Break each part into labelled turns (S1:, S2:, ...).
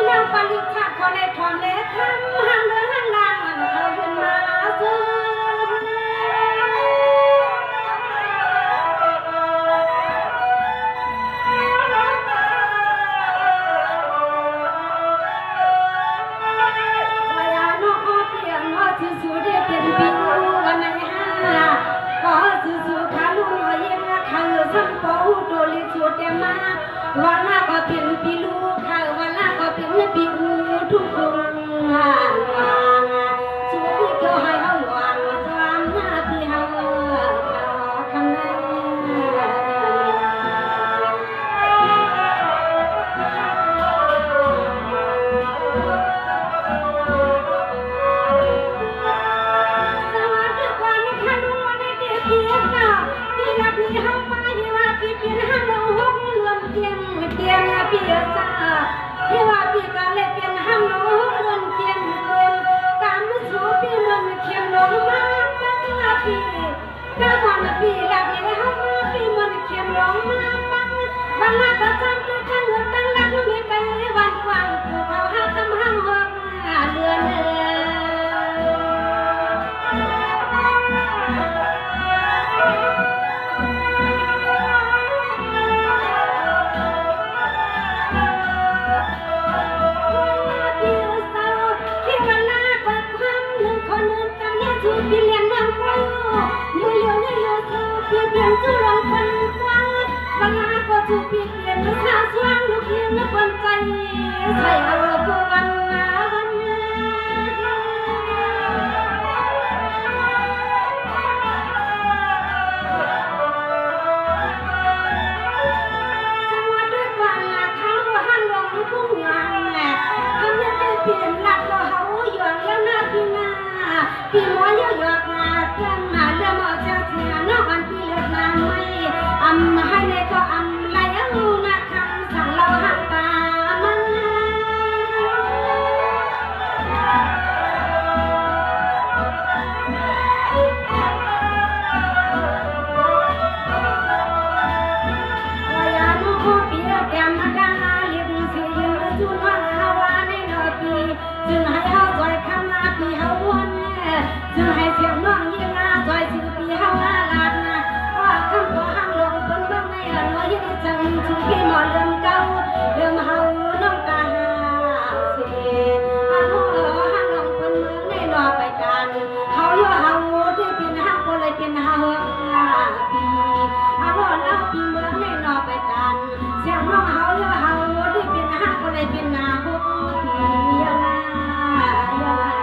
S1: นางปริชาเขาในทองเล็กทำหันเรือหันลางมันเขายืนมาซื้อวันละก็เป็นปีลูกค่ะวันละก็เป็นปีอูทุกคนสุดที่เกี่ยวให้เขาหวานความหน้าที่เขาคำนั้นสวัสดีวันนี้ค่ะลูกวันนี้เด็กเพียงค่ะที่รับนี้เขามาที่ว่าที่เป็นห้างเราห้องเรือนเตียงเปียซาที่ว่าปีกาเลยเป็นห้ามน้องเงินเทียนตามสูปีเงินเทียนลงมาตั้งนาปีถ้าวันปีหลักเลยห้ามปีเงินเทียนลงมาตั้งวันละก็จำตัวตั้งเงินตั้งหลักไม่ไปวันกว้างผู้เขาหาทำห้างหัวเดือนจุลงคนกว้างวันละก็จูบเปลี่ยนชาสว่างลูกเลี้ยงคนใจใส่เอาผู้วันวันสวัสดีวันละเขาหันลงกุ้งยางทำให้เป็นเปลี่ยนหลักก็เขาหยอกแล้วหน้าพี่หน้าพี่หมอหยอกมาเรื่องมาเรื่องมาเจ้าเสียนอกอันพี่เลือดน้ำไม่ให้ในก็ไหลเอานะคำสั่งเราหักตามันวายานุเปียแก้มมาดังเลี้ยงเสียงจุนวันฮาวาในนอปีจึงให้เขาจอยคำนาปีเขาวนจึงให้เสียงน้องยิ่งนาจอยสิปีเขาลาลาดนะว่าคำขอห้างลงคนเมืองในน้อยยิ่งจังถึงพี่หมอเริ่มเก่าเริ่มเฮาน้องตาเสียอันหัวห้างลงคนเมืองในนอไปกันเฮาอยู่เฮาที่เป็นห้างก็เลยเป็นเฮาปีอันหัวเล่าปีเมืองในนอไปกันเสียงน้องเฮาอยู่เฮาที่เป็นห้างก็เลยเป็นนาฮุกปียาลายาลา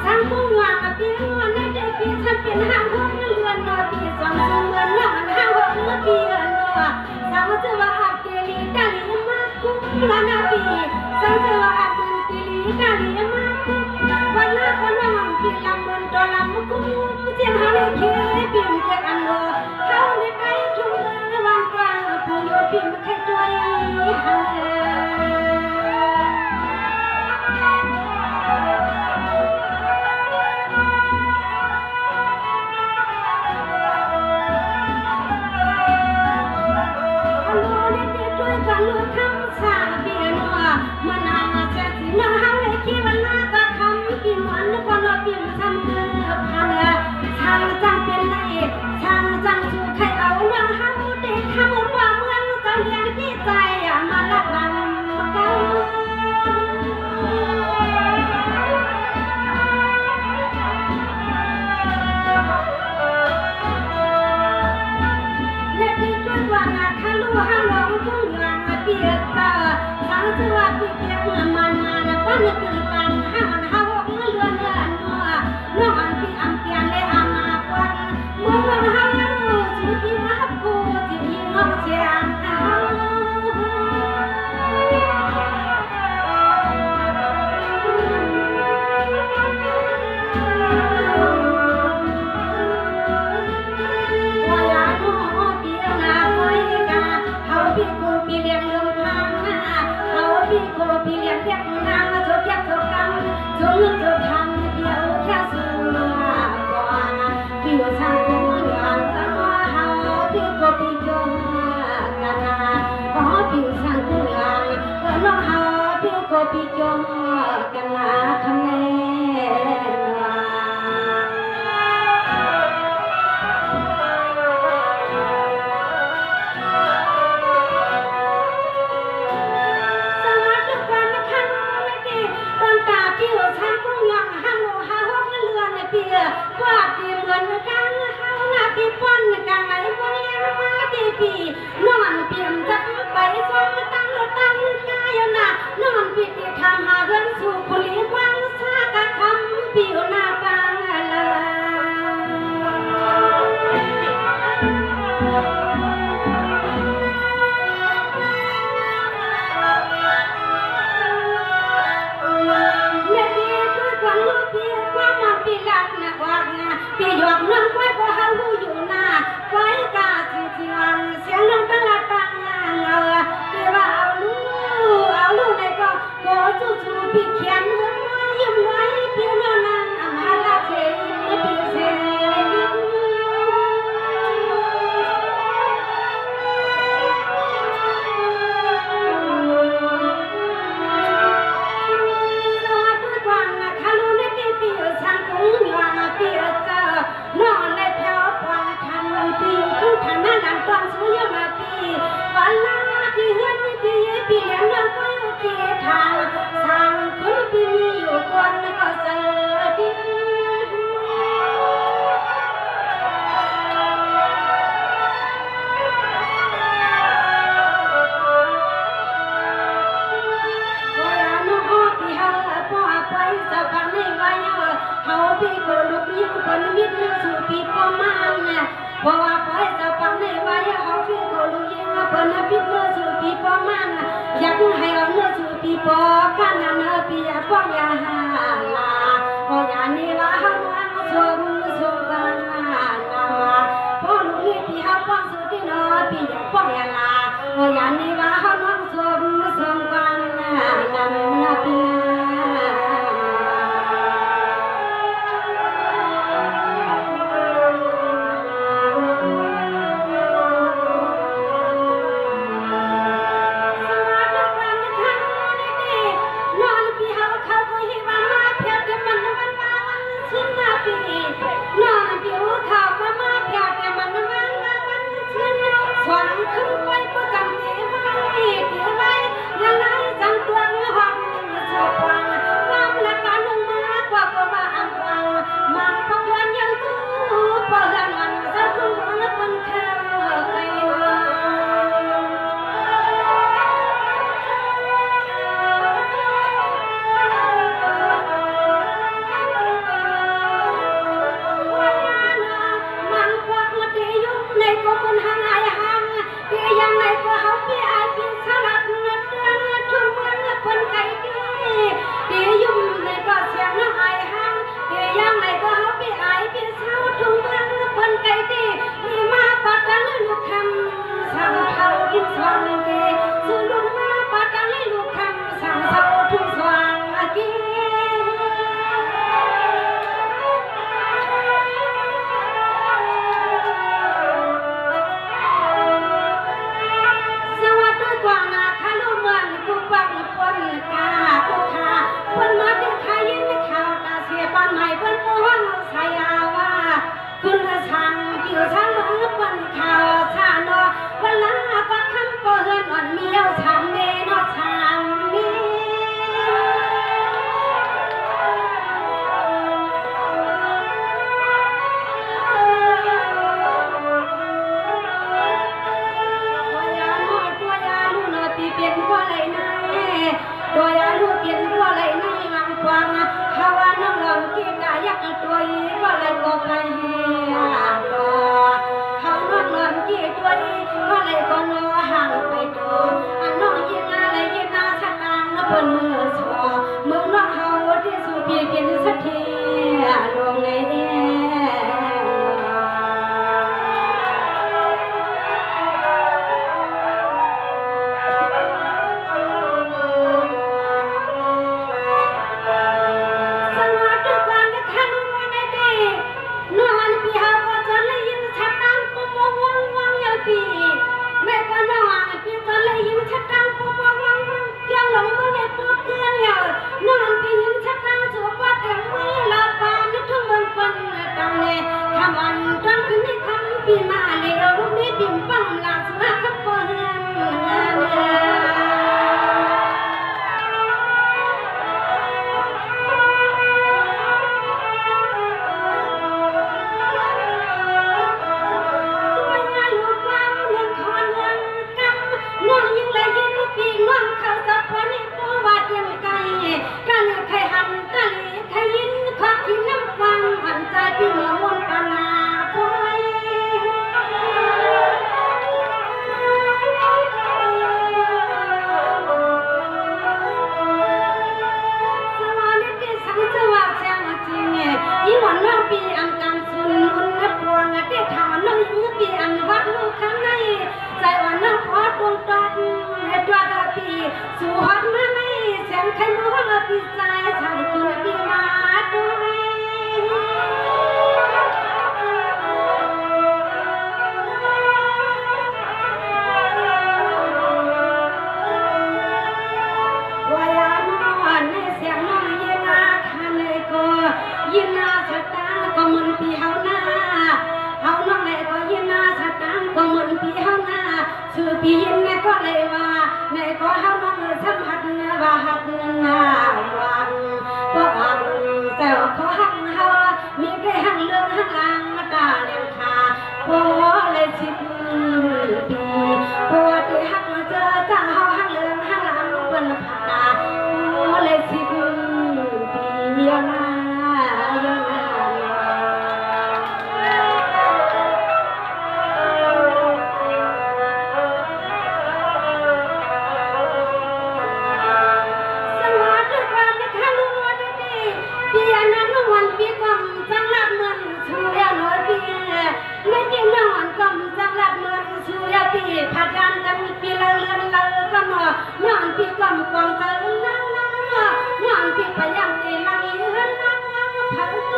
S1: สังคมว่าปีนวลในเด็กปีฉันเป็นห้างห้องเรือนนอปีสองสูงเงินนอนห้างห้องเมื่อปีเรือนนอสังเจว่าอาเกลีกาลีมาคุ้มละนาปีสังเจว่าอาบุญตีลีกาลีมาคุ้มวันละคนน้องปีลำบนตัวลำคุ้มเจียงหาในเขียนปีมเกิดอันโลเขาในใกล้ทุ่งในวันกลางผู้โยปีมแค่ตัวหันกันลูกคำสาเบียนว่ามันอาจจะสิน้องเฮาเลยคิดว่าน่าก็คำกินหวานนึกว่าเรากินทำเมื่อพันช่างจังเป็นไรช่างจังสู่ใครเอาน้องเฮาเด็กข้ามว่าเมืองจะเลี้ยงที่ใจมาลักลำกันและที่ช่วยว่านาคาลูห้างลงทุ่งยางเปียกตาสังสวัสดิ์เปียกมันปั้นตื่นกันห้ามันห้าวกเลื่อนเลื่อนนัวน้องอันพี่อันเปียนเลยอามาควันเมื่อวันห้าวสุดที่มาปูที่ยิงน้องเสียงปีเลี้ยงเรื่องพังเขาปีโกปีเลี้ยงเรียกนางโจกยักโจกกำ ก็พี่จงกันลาคำแน่ว่าตีเหมือนกันเขาหน้าตีป้อนกันไหลวันเลี้ยงมาตีปีนอนเปี่ยมจักไปซ้อมตั้งรถตั้งกายหน้านอนปีที่ทำหาเงินสู่ผลิตวังซากะคำปีหน้าฟังพี่หยอกน้องไว้ก็เขาอยู่หน้าไว้กาจีจีวันเสียงน้องตั้งละตั้งเงาพี่ว่าเอาลูกในก็โกจู่พี่เขียนเงินมายิ้มไว้พี่นอนนั่งมาละเทพี่เสียนอนในแถวปวาทันปีทุกทันนั่นนั่งตอนสู้ยมาปีวันลาที่เฮือนที่ปีเลี้ยงน้องก็อยู่ที่ทางสั่งคุณปีมีอยู่คนก็เสือดินเขาพี่ก็ลุกยิ้มคนมิดสู่ปีประมาณเนี่ยเพราะว่าพอจะฟังในว่าเขาพี่ก็ลุกยิ้มคนมิดสู่ปีประมาณอยากให้เอาเนื้อสู่ปีปอกันนั่นปีป้องยาหาลาพอยานี่ว่าเขาว่าชมกันนาพอลุกนี่ปีเขาป้องสู่ที่นอปีป้องยาลาพอยานี่ว่าเขาน้องชมกันนาปีปีแม่ก็นอนปีตอนเลยยิ้มชัดตั้งปุ๊บวังเกี่ยวหลงมือในปุ๊บเกลือ ปีเมื่อวันปานาคอยสวรรค์ที่สังเจว่าเสียงจริงยี่วันน้องปีอันการสุนอุ่นนับพวงเด็กถามน้องยิ่งปีอันวัดลูกข้างในใจวันน้องพอดวงตอนตัวกะปีสู่ฮอดมาในเสียงใครรู้ว่าปีใจทำคุณปีมาด้วยยินนาสตางก็มันปีเฮาหน้าเฮาน้องไหนก็ยินนาสตางก็มันปีเฮาหน้าชื่อปียินแม่ก็เลยว่าไหนก็เฮาน้องสัมผัสว่าหักหน้าวังก็อังแต่ขอหักเฮามีแค่หักเรื่องหักลางมาตาเลี้ยงขาพอเลย10 ปีพอที่หักมาเจอจ้าเฮาหักเรื่องหักลางเปิ้นพาพอเลย10 ปีนะผัดกันกันปีละเรือนละก็หนอนอนปีกำกองเจอนั่งนอนปีพยังตีลังเยือนนั่งผัดกั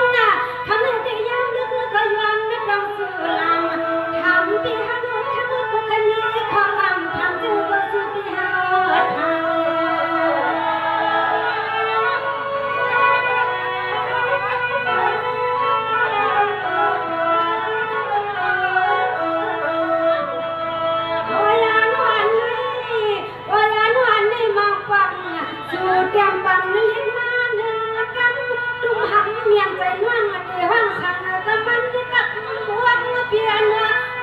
S1: นน่ะทำให้ปียังลึกก็ย้อนไม่ต้องสื่อลำทำปีหันทำกูกันนี้ความลำทำจื้อก็สื่อปีหาทางเตรียมบังลิ้นมาหนึ่งกันดุมหักเมียนใจนวลที่ห้องสั่งกำมันกับหวงเพียน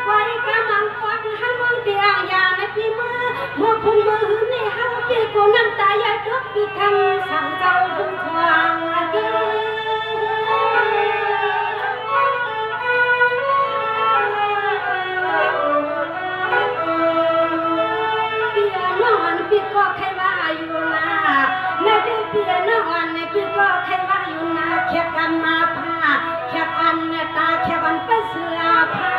S1: ไว้กำลังฟักให้มองเดียวยาในปีมือเมื่อพุ่งมือในห้างปีกูน้ำตาใหญ่ทุกปีคำสั่งเจ้าพุ่งทวงเกี่ยวพี่ก็แค่ว่าอยู่นะในที่เพียนวันในพี่ก็แค่ว่าอยู่นะแค่กันมาผ้าแค่อันตาแค่วันไปเสื้อผ้า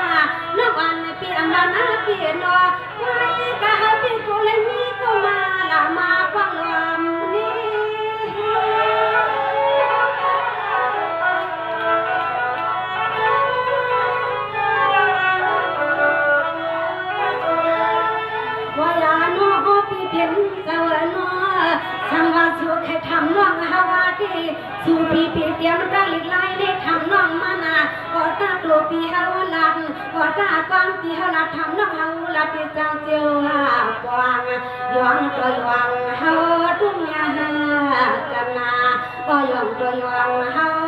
S1: นวันในพี่อันนั้นพี่นอไว้ก็ให้พี่กูเลยนี่ก็มาละมาฟังลำนี้ว่าอย่าโน้พี่เพียนเจ้าโน้สังวาสุให้ทำน้องฮาวาดีสู่พี่เตรียมได้ลิไลได้ทำน้องมานาก็ตาตัวพี่ฮาวลันก็ตากองพี่ฮาวลัดทำน้องฮาวลัดพี่จังเจียวกวางยองตัวยองฮาวตุ้งยากันนาก็ยองตัวยองฮาว